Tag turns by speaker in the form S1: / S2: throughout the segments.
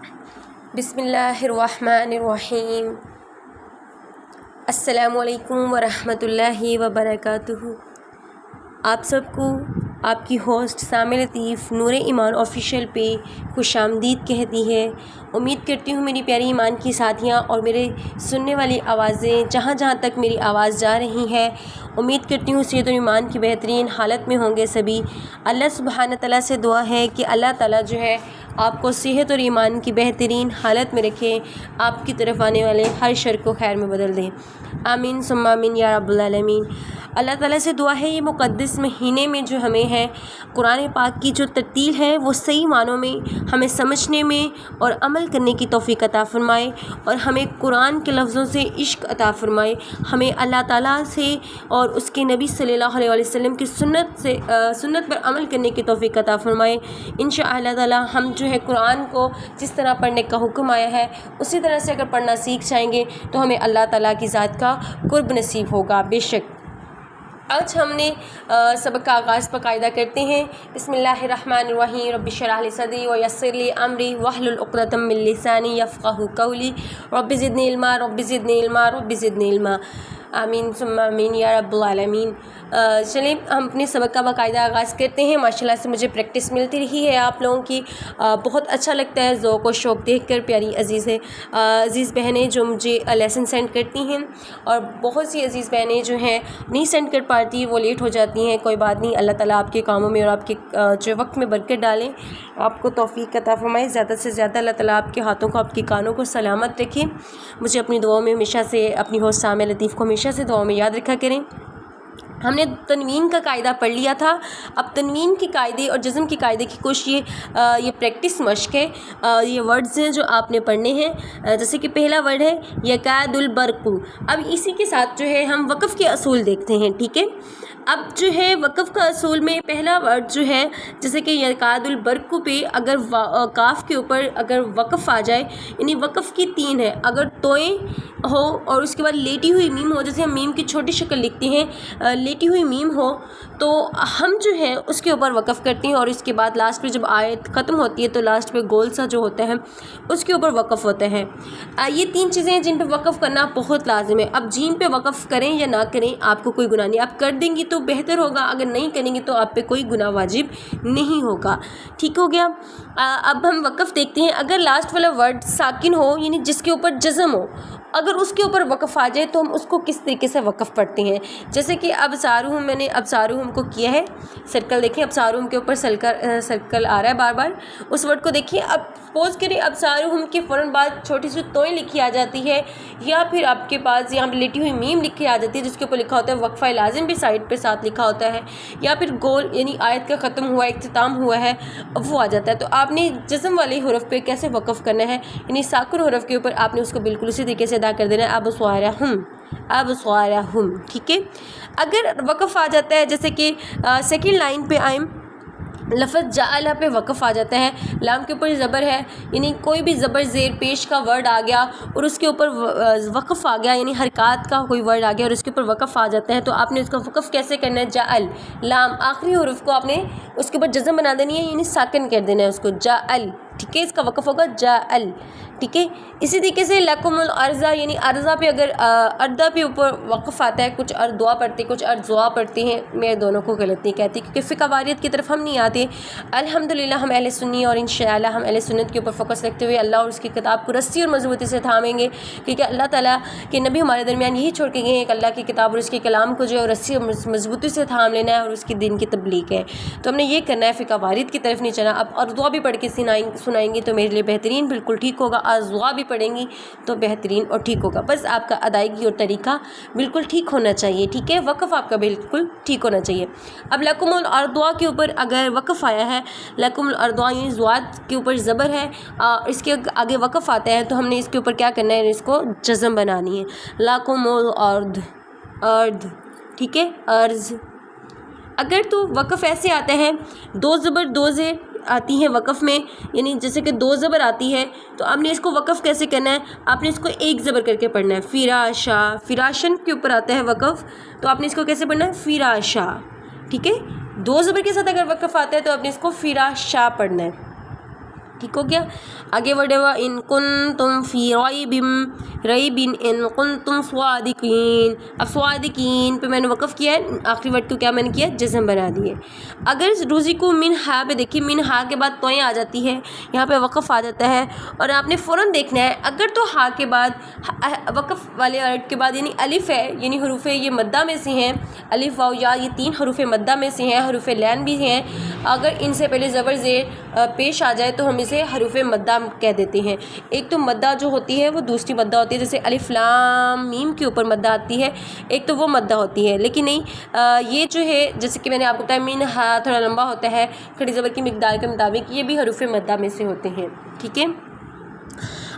S1: بسم اللہ الرحمن الرحیم۔ السلام علیکم ورحمۃ اللہ وبرکاتہ۔ آپ سب کو آپ کی ہوسٹ سامع لطیف نور ایمان آفیشیل پہ خوش آمدید کہتی ہے۔ امید کرتی ہوں میری پیاری ایمان کی ساتھیاں اور میرے سننے والی آوازیں جہاں جہاں تک میری آواز جا رہی ہے، امید کرتی ہوں صحت و ایمان کی بہترین حالت میں ہوں گے سبھی۔ اللہ سبحانہ تعالیٰ سے دعا ہے کہ اللہ تعالیٰ جو ہے آپ کو صحت اور ایمان کی بہترین حالت میں رکھے، آپ کی طرف آنے والے ہر شر کو خیر میں بدل دیں۔ آمین ثم آمین یا رب العالمین۔ اللہ تعالیٰ سے دعا ہے یہ مقدس مہینے میں جو ہمیں ہے قرآن پاک کی جو ترتیل ہے وہ صحیح معنوں میں ہمیں سمجھنے میں اور عمل کرنے کی توفیق عطا فرمائے، اور ہمیں قرآن کے لفظوں سے عشق عطا فرمائے، ہمیں اللہ تعالیٰ سے اور اس کے نبی صلی اللہ علیہ وسلم کی سنت پر عمل کرنے کی توفیق عطا فرمائے۔ انشاءاللہ تعالیٰ ہم جو ہے قرآن کو جس طرح پڑھنے کا حکم آیا ہے اسی طرح سے اگر پڑھنا سیکھ جائیں گے تو ہمیں اللہ تعالیٰ کی ذات کا قرب نصیب ہوگا بے شک۔ آج ہم نے سبق کا آغاز باقاعدہ کرتے ہیں۔ بسم اللہ الرحمن الرحیم۔ رب اشرح لی صدری ویسر لی امری واحلل عقدۃ من لسانی یفقہوا قولی رب زدنی علما رب زدنی علما رب زدنی علما۔ آمین ثم آمین یا رب العالمین۔ چلیں ہم اپنے سبق کا باقاعدہ آغاز کرتے ہیں۔ ماشاءاللہ سے مجھے پریکٹس ملتی رہی ہے آپ لوگوں کی، بہت اچھا لگتا ہے ذوق و شوق دیکھ کر۔ پیاری عزیز بہنیں جو مجھے لیسن سینڈ کرتی ہیں، اور بہت سی عزیز بہنیں جو ہیں نہیں سینڈ کر پاتی، وہ لیٹ ہو جاتی ہیں، کوئی بات نہیں، اللہ تعالیٰ آپ کے کاموں میں اور آپ کے جو وقت میں برکت ڈالیں، آپ کو توفیق عطا فرمائے، زیادہ سے زیادہ اللہ تعالیٰ آپ کے ہاتھوں کو آپ کے کانوں کو سلامت رکھے۔ مجھے اپنی دعاؤں میں ہمیشہ سے، اپنی ہوسٹ سامع لطیف کو ہمیشہ سے دعاؤں میں یاد رکھا کریں۔ ہم نے تنوین کا قاعدہ پڑھ لیا تھا، اب تنوین کی قاعدے اور جزم کی قاعدے کی کوشش یہ پریکٹس مشق ہے۔ یہ ورڈز ہیں جو آپ نے پڑھنے ہیں، جیسے کہ پہلا ورڈ ہے یکاد البرق۔ اب اسی کے ساتھ جو ہے ہم وقف کے اصول دیکھتے ہیں، ٹھیک ہے۔ اب جو ہے وقف کا اصول میں پہلا ورڈ جو ہے جیسے کہ یکاد البرق پہ اگر کاف کے اوپر اگر وقف آ جائے، یعنی وقف کی تین ہے، اگر توئیں ہو اور اس کے بعد لیٹی ہوئی میم ہو، جیسے ہم میم کی چھوٹی شکل لکھتے ہیں، لیٹی ہوئی میم ہو تو ہم جو ہے اس کے اوپر وقف کرتے ہیں، اور اس کے بعد لاسٹ پہ جب آیت ختم ہوتی ہے تو لاسٹ پہ گول سا جو ہوتا ہے اس کے اوپر وقف ہوتا ہے۔ یہ تین چیزیں ہیں جن پہ وقف کرنا بہت لازم ہے۔ اب جیم پہ وقف کریں یا نہ کریں آپ کو کوئی گناہ نہیں، آپ کر دیں گی تو بہتر ہوگا، اگر نہیں کریں گے تو آپ پہ کوئی گناہ واجب نہیں ہوگا، ٹھیک ہو گیا۔ اب ہم وقف دیکھتے ہیں۔ اگر لاسٹ والا ورڈ ساکن ہو، یعنی جس کے اوپر جزم ہو، اگر اس کے اوپر وقف آ جائے تو ہم اس کو کس طریقے سے وقف پڑھتے ہیں، جیسے کہ ابصارہم، میں نے ابصارہم کو کیا ہے سرکل، دیکھیں ابصارہم کے اوپر سرکل آ رہا ہے بار بار، اس ورڈ کو دیکھیے۔ اب سپوز کریں ابصارہم کے فوراً بعد چھوٹی سی توئیں لکھی آ جاتی ہے، یا پھر آپ کے پاس یہاں پہ لیٹی ہوئی میم لکھی آ جاتی ہے جس کے اوپر لکھا ہوتا ہے وقفہ لازم بھی سائڈ پہ ساتھ لکھا ہوتا ہے، یا پھر گول یعنی آیت کا ختم ہوا، اختتام ہوا ہے، وہ آ جاتا ہے، تو آپ نے جزم والے حرف پہ کیسے وقف کرنا ہے، یعنی ساکن حرف کے اوپر آپ نے اس کو بالکل اسی طریقے سے ادا کر دینا ہے، ابصارہم، ٹھیک ہے۔ اگر وقف آ جاتا ہے جیسے کہ سیکنڈ لائن پہ آئیں، لفظ جعلہ پہ وقف آ جاتا ہے، لام کے اوپر زبر ہے، یعنی کوئی بھی زبر زیر پیش کا ورڈ آ گیا اور اس کے اوپر وقف آ گیا، یعنی حرکات کا کوئی ورڈ آ گیا اور اس کے اوپر وقف آ جاتا ہے، تو آپ نے اس کا وقف کیسے کرنا ہے، جعل، لام آخری حرف کو آپ نے اس کے اوپر جزم بنا دینی ہے، یعنی ساکن کر دینا ہے اس کو، جعل، ٹھیک ہے، اس کا وقف ہوگا جعل، ٹھیک ہے۔ اسی طریقے سے لکم الارض، یعنی ارضا پہ اگر اردہ پہ اوپر وقف آتا ہے، کچھ دعا پڑھتے کچھ دعا پڑھتے ہیں، میں دونوں کو غلط نہیں کہتی کیونکہ فقہ واریت کی طرف ہم نہیں آتے۔ الحمدللہ ہم اہل سنی اور انشاءاللہ ہم اہل سنت کے اوپر فوکس رکھتے ہوئے اللہ اور اس کی کتاب کو رسی اور مضبوطی سے تھامیں گے، کیونکہ اللہ تعالیٰ کے نبی ہمارے درمیان یہی چھوڑ کے گئے ہیں کہ اللہ کی کتاب اور اس کے کلام کو جو ہے رسی اور مضبوطی سے تھام لینا ہے، اور اس کی دین کی تبلیغ ہے، تو ہم نے یہ کرنا ہے، فقہ واریت کی طرف نہیں چلنا۔ اب اور دعا بھی پڑھ کے سنائیں گی تو میرے لیے بہترین بالکل ٹھیک ہوگا، دعا بھی پڑھیں گی تو بہترین اور ٹھیک ہوگا، بس آپ کا ادائیگی اور طریقہ بالکل ٹھیک ہونا چاہیے، ٹھیک ہے، وقف آپ کا بالکل ٹھیک ہونا چاہیے۔ اب لکم الارض کے اوپر اگر وقف آیا ہے، لکم الارض یعنی زوات کے اوپر زبر ہے، اس کے آگے وقف آتا ہے تو ہم نے اس کے اوپر کیا کرنا ہے، اس کو جزم بنانی ہے، لکم الارض، ارض، ٹھیک ہے، ارض۔ اگر تو وقف ایسے آتا ہے، دو زبر دو زیر آتی ہے وقف میں، یعنی جیسے کہ دو زبر آتی ہے تو آپ نے اس کو وقف کیسے کرنا ہے، آپ نے اس کو ایک زبر کر کے پڑھنا ہے، فراشا، فراشن کے اوپر آتا ہے وقف تو آپ نے اس کو کیسے پڑھنا ہے، فراشا، ٹھیک ہے۔ دو زبر کے ساتھ اگر وقف آتا ہے تو آپ نے اس کو فراشا پڑھنا ہے، ٹھیک ہو گیا. آگے بڑھے ہوا ان کنتم فی ریبن ان کنتم صادقین. اب صادقین پہ میں نے وقف کیا ہے، آخری ورڈ کو کیا میں نے کیا، جزم بنا دیے. اگر رزقو من ہا پہ دیکھیے، من ہا کے بعد توئیں آ جاتی ہے، یہاں پہ وقف آ جاتا ہے اور آپ نے فوراً دیکھنا ہے اگر تو ہا کے بعد وقف والے ورڈ کے بعد یعنی الف ہے، یعنی حروف یہ مدہ میں سے ہیں، الف واو یا یہ 3 حروف مدہ میں سے ہیں، حروف لین بھی ہیں. اگر ان سے پہلے زبر زیر پیش آ جائے تو ہم اسے حروف مدہ کہہ دیتے ہیں. ایک تو مدہ جو ہوتی ہے وہ دوسری مدہ ہوتی ہے، جیسے الف لام میم کے اوپر مدہ آتی ہے، ایک تو وہ مدہ ہوتی ہے. لیکن نہیں یہ جو ہے جیسے کہ میں نے آپ کو بتایا من ہا تھوڑا لمبا ہوتا ہے کھڑی زبر کی مقدار کے مطابق، یہ بھی حروف مدہ میں سے ہوتے ہیں. ٹھیک ہے.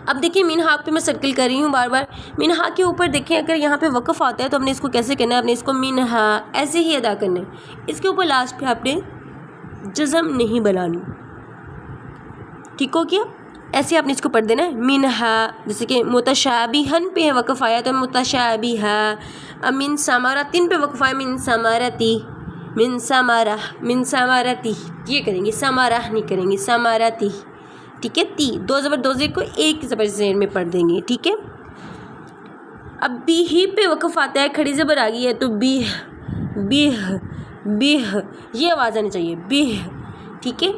S1: اب دیکھیں مین ہا پہ میں سرکل کر رہی ہوں بار بار. مین ہا کے اوپر دیکھیں اگر یہاں پہ وقف آتا ہے تو ہم نے اس کو کیسے کرنا ہے، ہم نے اس کو مین ہا ایسے ہی ادا کرنا ہے. اس کے اوپر لاسٹ پہ آپ نے جزم نہیں بنانی. ٹھیک ہو گیا. ایسے آپ نے اس کو پڑھ دینا ہے مین ہا. جیسے کہ متشابہن پہ وقف آیا تو متشابہہ. اب من ثمرۃ پہ وقف آیا من ثمرتی، من ثمرہ، من ثمرتی یہ کریں گے، ثمرہ نہیں کریں گے، ثمرتی. ٹھیک ہے. دو زبر دو زیر کو ایک زبر زیر میں پڑھ دیں گے. ٹھیک ہے. اب بھی ہی پہ وقف آتا ہے، کھڑی زبر آ گئی ہے تو بیہ یہ آواز آنی چاہیے، بیہ. ٹھیک ہے.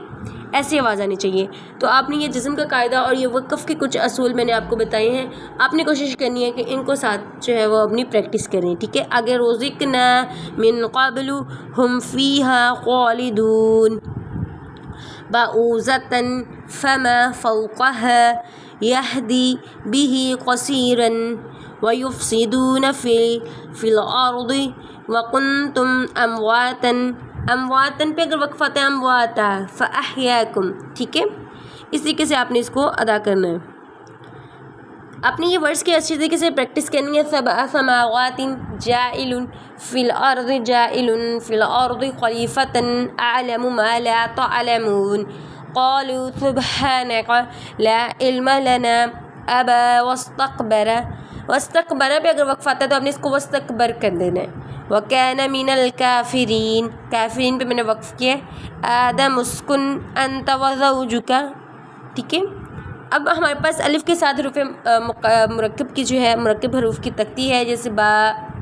S1: ایسی آواز آنی چاہیے. تو آپ نے یہ جزم کا قاعدہ اور یہ وقف کے کچھ اصول میں نے آپ کو بتائے ہیں، آپ نے کوشش کرنی ہے کہ ان کو ساتھ جو ہے وہ اپنی پریکٹس کریں. ٹھیک ہے. آگے رزقنا من قبل ہم فیہا خالدون بعوضۃ فما فوقها يهدي به قصيرا ويفسدون في الأرض وكنتم أمواتا. امواتن پہ اگر وقف آتا ہے امواتا فأحیاکم. ٹھیک ہے. اس طریقے سے آپ نے اس کو ادا کرنا ہے. آپ نے یہ ورڈز کی اچھی طریقے سے پریکٹس کرنی ہے. سبع سماوات جاعل فی الارض جاعل فی الارض خلیفۃ اعلم ما لا تعلمون قالوا سبحانک لا علم لنا ابا واستکبر. واستکبر پہ اگر وقف آتا ہے تو آپ نے اس کو واستکبر کر دینا ہے. وَكَانَ مِنَ الْكَافِرِينَ کافرین پہ میں نے وقف کیا ہے آدم اسکن انت وزوجک. ٹھیک ہے. اب ہمارے پاس الف کے ساتھ حروف مرکب کی جو ہے مرکب حروف کی تختی ہے، جیسے با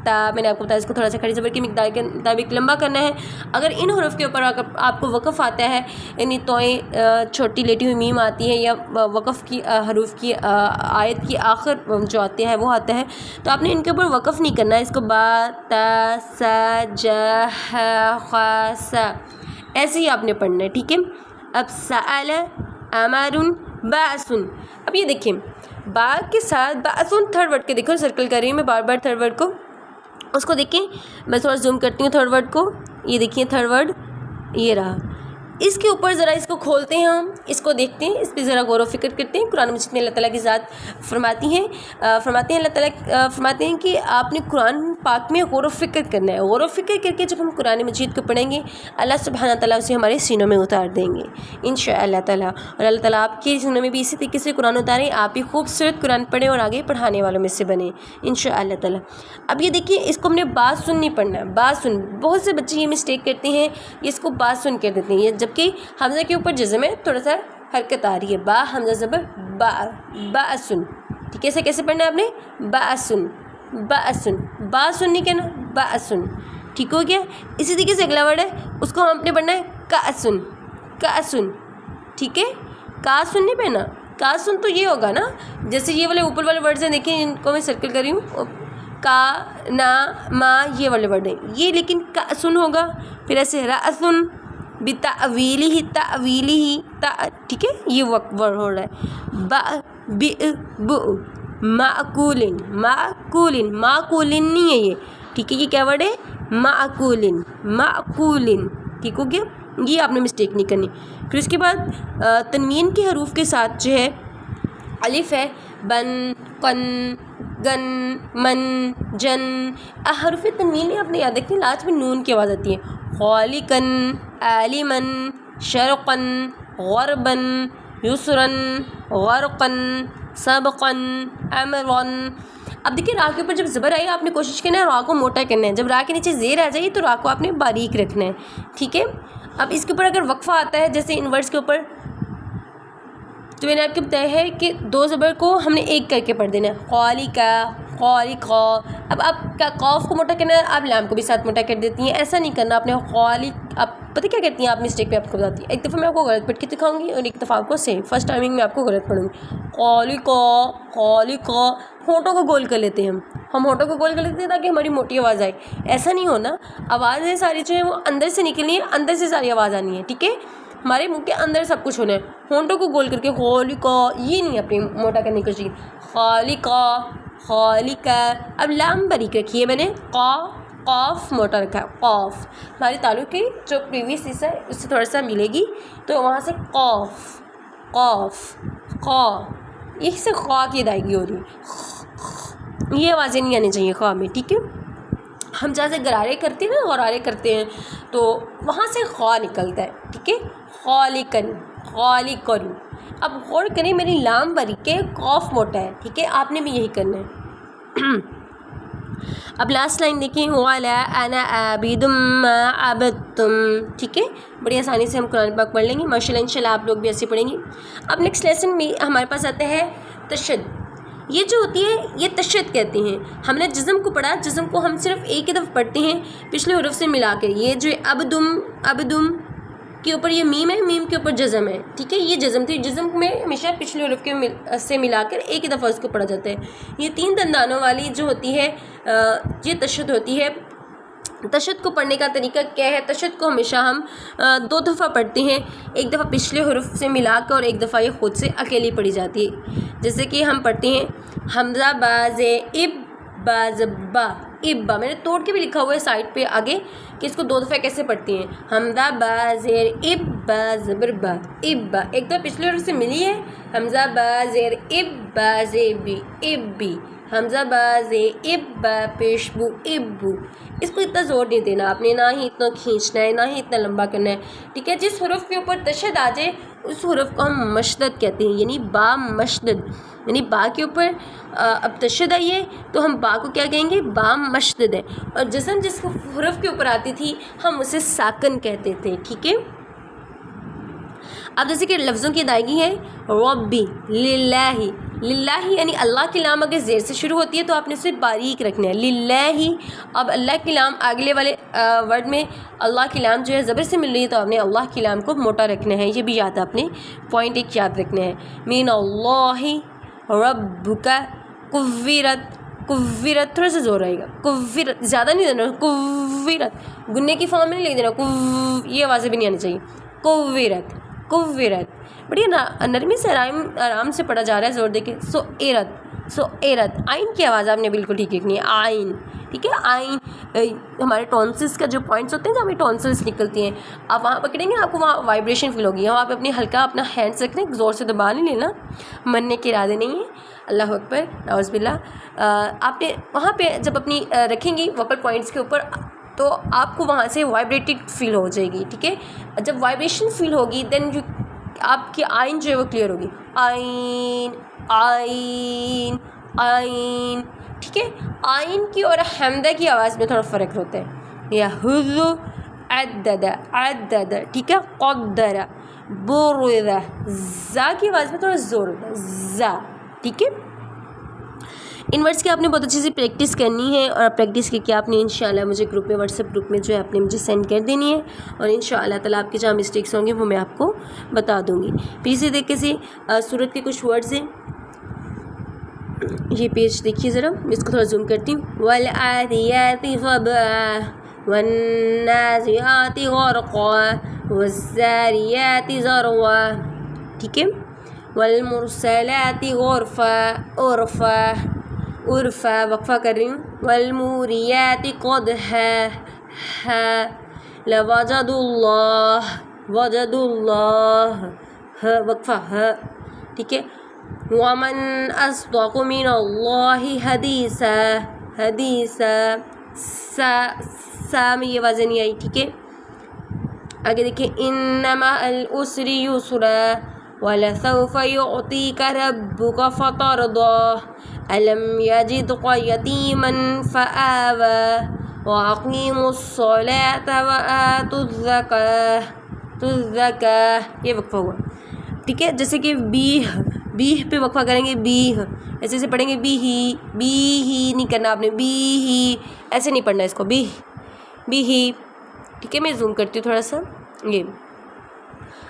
S1: تا. میں نے آپ کو بتایا اس کو تھوڑا سا کھڑی زبر کی مقدار کے مطابق لمبا کرنا ہے. اگر ان حروف کے اوپر آپ کو وقف آتا ہے یعنی توئیں چھوٹی لیٹی ہوئی میم آتی ہے یا وقف کی حروف کی آیت کی آخر جو آتے ہیں وہ آتا ہے تو آپ نے ان کے اوپر وقف نہیں کرنا ہے. اس کو با تا سا جا ہا خا سا ایسے ہی آپ نے پڑھنا ہے. ٹھیک ہے. اب سأل عمر باسن. اب یہ دیکھیں با کے ساتھ باسن تھرڈ ورڈ کے دیکھو سرکل کر رہی ہوں میں بار بار تھرڈ ورڈ کو، اس کو دیکھیں میں تھوڑا زوم کرتی ہوں تھرڈ ورڈ کو. یہ دیکھیں تھرڈ ورڈ یہ رہا. اس کے اوپر ذرا اس کو کھولتے ہیں، ہم اس کو دیکھتے ہیں، اس پہ ذرا غور و فکر کرتے ہیں. قرآن مجید میں اللہ تعالیٰ کی ذات فرماتی ہیں اللہ تعالیٰ فرماتے ہیں کہ آپ نے قرآن پاک میں غور و فکر کرنا ہے. غور و فکر کر کے جب ہم قرآن مجید کو پڑھیں گے اللہ سبحانہ تعالیٰ اسے ہمارے سینوں میں اتار دیں گے انشاءاللہ تعالیٰ. اور اللہ تعالیٰ آپ کے سینوں میں بھی اسی طریقے سے قرآن اتاریں، آپ بھی خوبصورت قرآن پڑھیں اور آگے پڑھانے والوں میں سے بنیں انشاءاللہ تعالیٰ. اب یہ دیکھیے اس کو ہم نے بات سن نہیں پڑھنا ہے، بات سن. بہت سے بچے یہ مسٹیک کرتے ہیں، یہ اس کو بات سن کر دیتے ہیں، جبکہ حمزہ کے اوپر جزم ہے، تھوڑا سا حرکت آ رہی ہے. با حمزہ زبر با، باسن. ٹھیک ہے. اسے کیسے پڑھنا ہے آپ نے باسن، باسن. با سن نہیں کہنا، باسن. ٹھیک ہو گیا. اسی طریقے سے اگلا ورڈ ہے اس کو ہم اپنے پڑھنا ہے کاسن، کاسن. ٹھیک ہے. کاسن نہیں پڑھنا، کاسن تو یہ ہوگا نا جیسے یہ والے اوپر والے ورڈز ہیں دیکھیں ان کو میں سرکل کر رہی ہوں، کا نا ما یہ والے ورڈ ہیں یہ، لیکن کاسن ہوگا. پھر ایسے راسن بتاویلہ تاویلہ تا. ٹھیک ہے. یہ ورڈ ہو رہا ہے با بی بو معقولن، معقولن، معقولن نہیں ہے یہ. ٹھیک ہے. یہ کیا ورڈ ہے معقولن، معقولن. ٹھیک ہو گیا. یہ آپ نے مسٹیک نہیں کرنی. پھر اس کے بعد تنوین کے حروف کے ساتھ جو ہے الف ہے، بن قن گن من جن. حروف تنوین آپ نے یاد رکھیں لاسٹ میں نون کی آواز آتی ہے. خالقن، عالمن، شرقن، غربن، یسرن، غرقن، سبقن، امرن. اب دیکھیں راہ کے اوپر جب زبر آئی آپ نے کوشش کرنا ہے راہ کو موٹا کرنا ہے. جب راہ کے نیچے زیر آ جائے تو راہ کو آپ نے باریک رکھنا ہے. ٹھیک ہے. اب اس کے اوپر اگر وقفہ آتا ہے جیسے ان ورڈز کے اوپر جو میں نے آپ کو بتایا ہے کہ دو زبر کو ہم نے ایک کر کے پڑھ دینا ہے، خالقہ خالقہ۔ اب آپ کا قاف کو موٹا کرنا ہے، آپ لام کو بھی ساتھ موٹا کر دیتی ہیں، ایسا نہیں کرنا آپ نے خالق۔ آپ پتہ کیا کرتی ہیں آپ مسٹیک پہ آپ کو بتاتی ہیں، ایک دفعہ میں آپ کو غلط پڑھ کے دکھاؤں گی اور ایک دفعہ آپ کو سیم فرسٹ ٹائمنگ میں آپ کو غلط پڑھوں گی، خالقہ خالقہ۔ ہونٹوں کو گول کر لیتے ہیں ہم ہونٹوں کو گول کر لیتے ہیں تاکہ ہماری موٹی آواز آئے، ایسا نہیں ہونا۔ آوازیں ساری جو ہیں وہ اندر سے نکلنی ہے، اندر سے ساری آواز آنی ہے، ٹھیک ہے، ہمارے منہ کے اندر سب کچھ ہونا ہے۔ ہونٹوں کو گول کر کے خالقہ یہ نہیں اپنی موٹا کرنے کی کوشش، خالقہ خالقہ۔ اب لام باریک رکھی ہے میں نے، قاف موٹا رکھا ہے، قاف۔ ہمارے تعلق کی جو پریویس حصہ ہے اس سے تھوڑا سا ملے گی تو وہاں سے قاف قاف قا، یہ سے خواہ کی ادائیگی ہو رہی ہے، یہ آوازیں نہیں آنی چاہیے خواہ میں، ٹھیک ہے۔ ہم جہاں سے گرارے کرتے ہیں نا، غرارے کرتے ہیں تو وہاں سے خواہ نکلتا ہے، ٹھیک ہے، خالقن خالقن۔ اب غور کریں میری لام باریک ہے، قاف موٹا ہے، ٹھیک ہے، آپ نے بھی یہی کرنا ہے۔ اب لاسٹ لائن دیکھیں، وَلَا أَنَا عَابِدٌ مَا عَبَدتُّمْ، ٹھیک ہے، بڑی آسانی سے ہم قرآن پاک پڑھ لیں گے ماشاء اللہ، انشاءاللہ آپ لوگ بھی ایسے پڑھیں گے۔ اب نیکسٹ لیسن میں ہمارے پاس آتا ہے تشد۔ یہ جو ہوتی ہے یہ تشد کہتے ہیں۔ ہم نے جزم کو پڑھا، جزم کو ہم صرف ایک ہی دفعہ پڑھتے ہیں پچھلے حروف سے ملا کے، یہ جو ابدم کے اوپر یہ میم ہے، میم کے اوپر جزم ہے، ٹھیک ہے، یہ جزم تھی، جزم میں ہمیشہ پچھلے حروف کے سے ملا کر ایک ہی دفعہ اس کو پڑھا جاتا ہے۔ یہ 3 دندانوں والی جو ہوتی ہے یہ تشد ہوتی ہے۔ تشد کو پڑھنے کا طریقہ کیا ہے؟ تشد کو ہمیشہ ہم 2 دفعہ پڑھتے ہیں، ایک دفعہ پچھلے حروف سے ملا کر اور ایک دفعہ یہ خود سے اکیلی پڑھی جاتی ہے۔ جیسے کہ ہم پڑھتے ہیں حمزہ باز اب باز با ابا، میں نے توڑ کے بھی لکھا ہوا ہے سائڈ پہ آگے کہ اس کو 2 دفعہ کیسے پڑھتے ہیں، حمزہ باز اب باز با ابا، ایک دفعہ پچھلے حروف سے ملی ہے، حمزہ باز اب باز بی ابی، حمزہ باز اب با پیشبو ابو۔ اس کو اتنا زور نہیں دینا آپ نے، نہ ہی اتنا کھینچنا ہے، نہ ہی اتنا لمبا کرنا ہے، ٹھیک ہے۔ جس حرف کے اوپر تشد آ جائے اس حرف کو ہم مشدد کہتے ہیں، یعنی با مشدد، یعنی با کے اوپر اب تشد آئی ہے تو ہم با کو کیا کہیں گے؟ با مشدد ہے، اور جسم جس حرف کے اوپر آتی تھی ہم اسے ساکن کہتے تھے، ٹھیک ہے۔ اب جیسے کہ لفظوں کی ادائیگی ہے، ربی، للہ، للہ یعنی اللہ کی لام اگر زیر سے شروع ہوتی ہے تو آپ نے اسے باریک رکھنا ہے، للہ۔ اب اللہ کی لام اگلے والے ورڈ میں اللہ کی لام جو ہے زبر سے مل رہی ہے تو آپ نے اللہ کی لام کو موٹا رکھنا ہے، یہ بھی یاد آپ نے پوائنٹ ایک یاد رکھنا ہے۔ من اللہ ربک کورت، کورت تھوڑا سا زور آئے گا، کورت زیادہ نہیں دینا، کورت گنے کی فارم میں نہیں لکھ دینا، یہ آوازیں بھی نہیں آنی چاہیے، کورت کورت، بڑی نرمی سے آرام سے پڑھا جا رہا ہے زور دے کے، سو ایرت، آئین کی آواز آپ نے بالکل ٹھیک لکھنی ہے، آئین، ٹھیک ہے، آئین ہمارے ٹونسلس کا جو پوائنٹس ہوتے ہیں نا، ہمیں ٹونسلس نکلتی ہیں، آپ وہاں پکڑیں گے آپ کو وہاں وائبریشن فیل ہوگی، وہاں پہ اپنی ہلکا اپنا ہینڈس رکھنا ہے، زور سے دبا نہیں لینا، مرنے کے ارادے نہیں ہیں، اللہ اکبر نعوذ باللہ۔ آپ نے وہاں پہ جب اپنی رکھیں گی ووکل پوائنٹس کے اوپر تو آپ کو وہاں سے وائبریٹڈ فیل ہو جائے گی، ٹھیک ہے، جب وائبریشن فیل ہوگی دین آپ کی آئین جو ہے وہ کلیئر ہوگی، آئین آئین آئین، ٹھیک ہے۔ آئین کی اور حمدہ کی آواز میں تھوڑا فرق ہوتا ہے، یا حضو عدد عدد، ٹھیک ہے، قدر برد، زا کی آواز میں تھوڑا زور ہوتا ہے، زا، ٹھیک ہے۔ ان ورڈس کی آپ نے بہت اچھے سے پریکٹس کرنی ہے، اور پریکٹس کی کہ آپ نے انشاءاللہ مجھے گروپ میں واٹس ایپ گروپ میں جو ہے آپ نے مجھے سینڈ کر دینی ہے، اور انشاءاللہ تعالیٰ آپ کے جہاں مسٹیکس ہوں گے وہ میں آپ کو بتا دوں گی۔ پھر اسی طریقے سے سورت کے کچھ ورڈز ہیں، یہ پیج دیکھیے ذرا، میں اس کو تھوڑا زوم کرتی ہوں، والعادیات ضبحا والنازعات غرقا والزاریات ذروا، ٹھیک ہے، والمرسلات عرفا عرفا، وقفہ کر رہی ہوں، والموریات قدحا لوجد اللہ وجد اللہ، وقفہ، ٹھیک ہے، ومن اصدق من اللہ حدیثا، حدیثا، سا میں یہ آوازیں نہیں آئی، ٹھیک ہے۔ آگے دیکھیں، انما العسر یسرا ولسوف یعطیک ربک فترضی الم یجدک یتیما فآوی واقیموا الصلاة وآتوا الزکاة، یہ وقفہ ہوا۔ ٹھیک ہے، جیسے کہ بیہ، بیہ پہ وقفہ کریں گے، بیہ ایسے سے پڑھیں گے، بی ہی نہیں کرنا آپ نے، بی ہی ایسے نہیں پڑھنا اس کو، بی ہی، ٹھیک ہے۔ میں زوم کرتی ہوں تھوڑا سا، یہ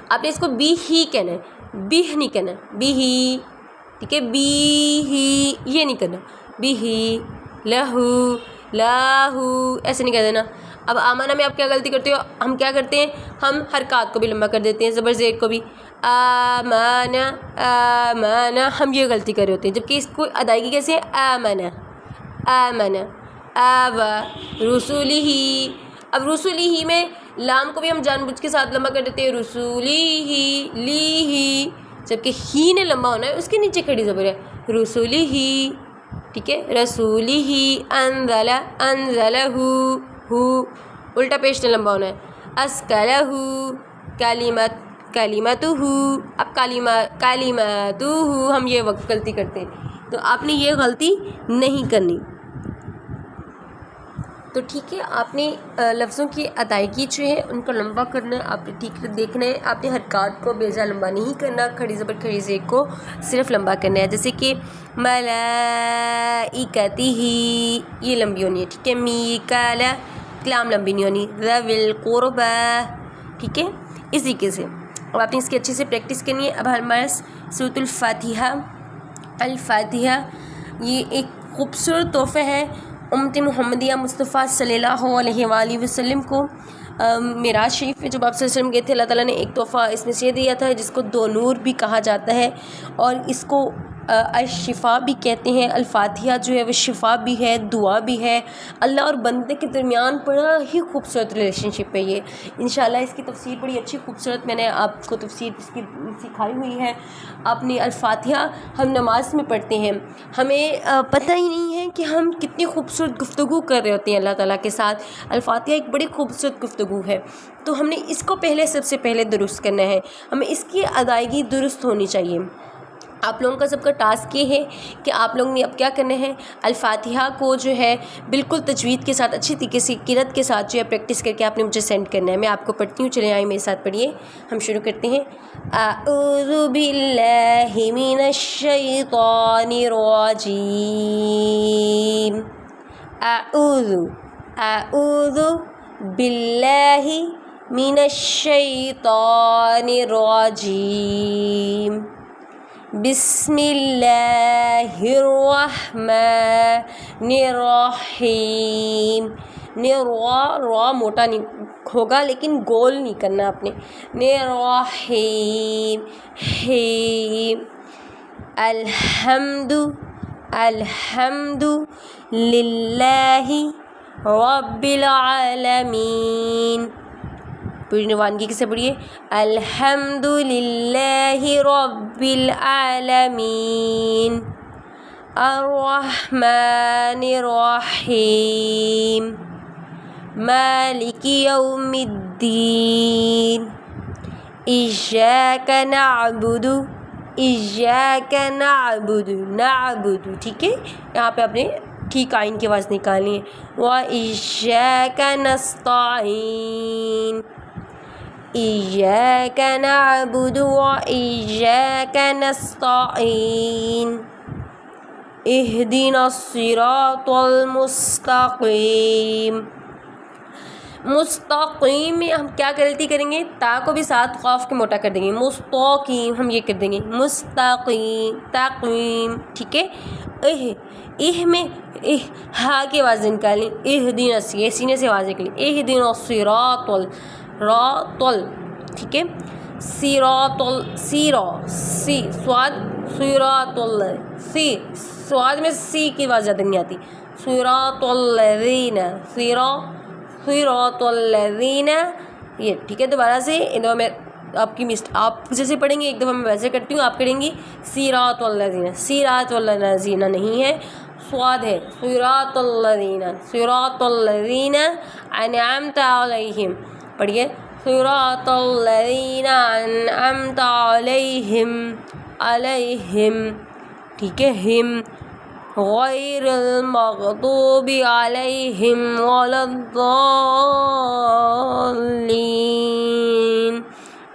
S1: آپ نے اس کو بی ہی کہنا ہے، بیہ نہیں کہنا، بی ہی، ٹھیک ہے، بی ہی یہ نہیں کرنا، بی ہی، لہو لاہو ایسے نہیں کہہ دینا۔ اب آمانہ میں آپ کیا غلطی کرتے ہو، ہم کیا کرتے ہیں، ہم حرکات کو بھی لمبا کر دیتے ہیں، زبر زیر کو بھی، آمانہ آمانہ، ہم یہ غلطی کر رہے ہوتے ہیں، جبکہ اس کو ادائیگی کیسے ہے، آمنہ آمنہ، آوا رسولی ہی۔ اب رسولی ہی میں لام کو بھی ہم جان بوجھ کے ساتھ لمبا کر دیتے ہیں، رسولی ہی، لی ہی، جبکہ ہی نے لمبا ہونا ہے، اس کے نیچے کھڑی زبر ہے، رسولی ہی، ٹھیک ہے، رسولی ہی، انزلہ انزلہ ہو، الٹا پیش نے لمبا ہونا ہے، اسکلہ کلمت کلمتہ، اب کلمتہ ہم یہ وقت غلطی کرتے ہیں، تو آپ نے یہ غلطی نہیں کرنی۔ تو ٹھیک ہے، آپ نے لفظوں کی ادائیگی جو ہے ان کو لمبا کرنا ہے، آپ نے ٹھیک دیکھنا ہے، آپ نے حرکات کو بے جا لمبا نہیں کرنا، کھڑی زبر کھڑی زیر کو صرف لمبا کرنا ہے، جیسے کہ ملائکتہ یہ لمبی ہونی ہے، ٹھیک ہے، میکال کلام لمبی نہیں ہونی، ذوی القربى، ٹھیک ہے، اس طریقے سے اب آپ نے اس کی اچھے سے پریکٹس کرنی ہے۔ اب ہمارا سورۃ الفاتحہ، الفاتحہ یہ ایک خوبصورت تحفہ ہے امت محمدیہ مصطفیٰ صلی اللہ علیہ وآلہ وسلم کو معراج شریف میں جب آپ صلی اللہ علیہ وسلم گئے تھے، اللہ تعالیٰ نے ایک تحفہ اس میں سے دیا تھا جس کو دو نور بھی کہا جاتا ہے، اور اس کو الشفا بھی کہتے ہیں۔ الفاتحہ جو ہے وہ شفا بھی ہے، دعا بھی ہے، اللہ اور بندے کے درمیان بڑا ہی خوبصورت ریلیشن شپ ہے یہ۔ انشاءاللہ اس کی تفسیر بڑی اچھی خوبصورت میں نے آپ کو تفسیر اس کی سکھائی ہوئی ہے۔ اپنی الفاتحہ ہم نماز میں پڑھتے ہیں، ہمیں پتہ ہی نہیں ہے کہ ہم کتنی خوبصورت گفتگو کر رہے ہوتے ہیں اللہ تعالیٰ کے ساتھ۔ الفاتحہ ایک بڑی خوبصورت گفتگو ہے، تو ہم نے اس کو سب سے پہلے درست کرنا ہے، ہمیں اس کی ادائیگی درست ہونی چاہیے۔ آپ لوگوں کا سب کا ٹاسک یہ ہے کہ آپ لوگوں نے اب کیا کرنا ہے، الفاتحہ کو جو ہے بالکل تجوید کے ساتھ اچھی طریقے سے قرأت کے ساتھ جو ہے پریکٹس کر کے آپ نے مجھے سینڈ کرنا ہے۔ میں آپ کو پڑھتی ہوں، چلیں آئیں میرے ساتھ پڑھیے، ہم شروع کرتے ہیں۔ اعوذ باللہ من الشیطان الرجیم، اعوذ باللہ من الشیطان الرجیم، بسم اللہ الرحمن الرحیم۔ را موٹا نہیں ہوگا لیکن گول نہیں کرنا آپ نے، الرحیم، الحمد للہ رب العالمین، پوری روانگی کے سے پڑھیے، الحمد للہ رب العالمین، الرحمن الرحیم، مالک یوم الدین، ایاک نعبد نعبد، ٹھیک ہے، یہاں پہ آپ نے ٹھیک آئین کی آواز نکالنی ہے، وَإِيَّاكَ نَسْتَعِينُ، إِيَّاكَ نَعْبُدُ وَإِيَّاكَ نَسْتَعِينُ، اهْدِنَا الصِّرَاطَ الْمُسْتَقِيمَ۔ مستقیم میں ہم کیا غلطی کریں گے، تا کو بھی ساتھ قاف کے موٹا کر دیں گے، مستقیم ہم یہ کر دیں گے، مستقیم تقویم، ٹھیک ہے۔ میں ہا کی آواز نکالیں، اہدینا، یہ سینے سے آواز نکلیں، اہدینا الصراط ٹھیک ہے، سواد میں سی کی آواز زیادہ نہیں آتی، صراط الذین، صراط الذین، یہ ٹھیک ہے۔ دوبارہ سے میں آپ جیسے پڑھیں گے ایک دفعہ میں ویسے کرتی ہوں، آپ کریں گی صراط الذین، صراط الذین نہیں ہے، سواد ہے، صراط الذین انعمت علیہم، پڑھیے، صراط الذین انعمت علیہم، ٹھیک ہے، ہم، غیر المغضوب علیہم ولا الضالین،